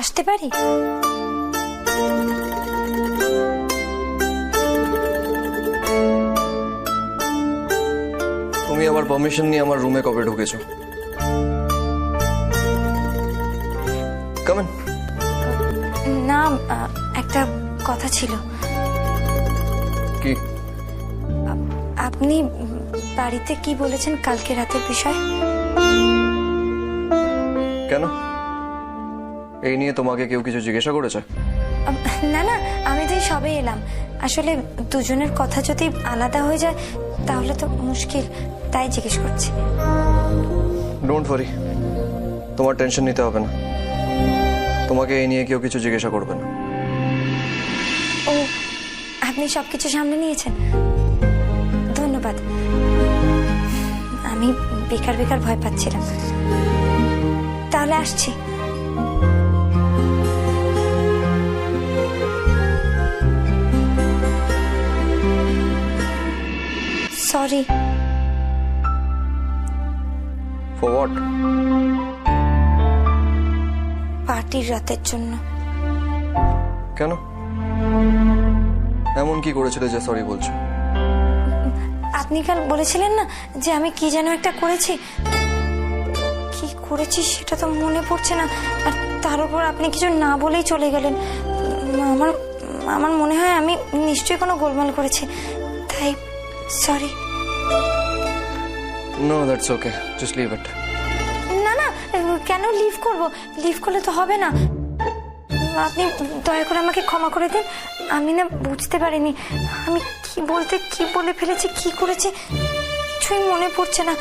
আসতে পারি? তুমি আমার পারমিশন নিয়ে আমার রুমে কবে ঢুকেছো? কামেন। না, একটা কথা ছিল। কি? আপনি বাড়িতে কি বলেছেন কালকে রাতের বিষয়? কেন? এই নিয়ে তোমাকে কেউ কিছু জিজ্ঞাসা করেছে? না না, আমি তো সবে এলাম। আসলে দুজনের কথা যদি আলাদা হয়ে যায় তাহলে তো মুশকিল, তাই জিজ্ঞেস করছি। ডোন্ট ওয়ারি, তোমার টেনশন নিতে হবে না। তোমাকে এই নিয়ে কেউ কিছু জিজ্ঞাসা করবে না। ও, আপনি সবকিছু সামনে নিয়েছেন, ধন্যবাদ। আমি বেকার বেকার ভয় পাচ্ছিলাম। তাহলে আসছি। সরি। For what? পার্টির রাতের জন্য। কেন? এমন কি করেছিলে যে সরি বলছো? আপনি কাল বলেছিলেন না যে আমি কি যেন একটা করেছি। কি করেছি সেটা তো মনে পড়ছে না, আর তার উপর আপনি কিছু না বলেই চলে গেলেন। আমার আমার মনে হয় আমি নিশ্চয়ই কোনো গোলমাল করেছি, তাই sorry. No, that's okay, just leave it. না না, কেন লিভ করব? লিভ করলে তো হবে না। আপনি দয়া করে আমাকে ক্ষমা করে দিন। আমি না বুঝতে পারিনি আমি কি বলে ফেলেছি, কি করেছি কিছুই মনে পড়ছে না।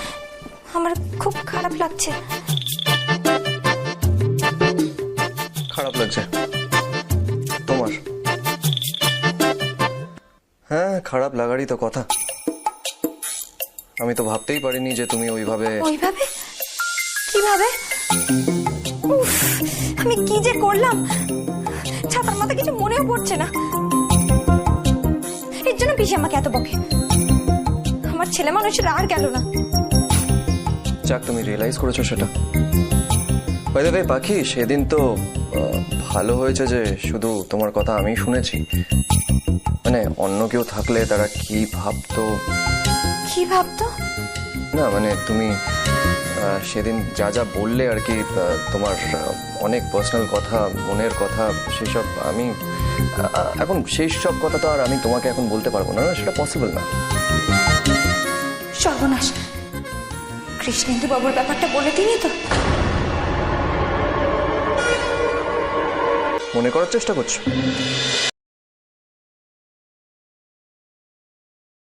আমার খুব খারাপ লাগছে। খারাপ লাগছে তোমার? হ্যাঁ, খারাপ লাগারই তো কথা। আমি তো ভাবতেই পারিনি যে তুমি ওইভাবে। ওইভাবে? কিভাবে? উফ, আমি কি যে করলাম, ছাতার মাথা কিছু মনেও পড়ছে না। এর জন্য পিসি আমাকে এত বকে। আমার ছেলে মানুষের আর গেল না। যাক, তুমি রিয়েলাইজ করেছো সেটা। বাই দ্য ওয়ে পাখি, সেদিন তো ভালো হয়েছে যে শুধু তোমার কথা আমি শুনেছি। মানে অন্য কেউ থাকলে তারা কি ভাবতো। কি ভাবতো? না মানে তুমি সেদিন যা যা বললে আর কি, তোমার অনেক পার্সোনাল কথা, মনের কথা, সেসব আমি এখন সেই সব কথা তো আর আমি তোমাকে এখন বলতে পারবো না, সেটা পসিবল না। সর্বনাশ, কৃষ্ণেন্দু বাবুর ব্যাপারটা বলে দিনি তো? মনে করার চেষ্টা করছো?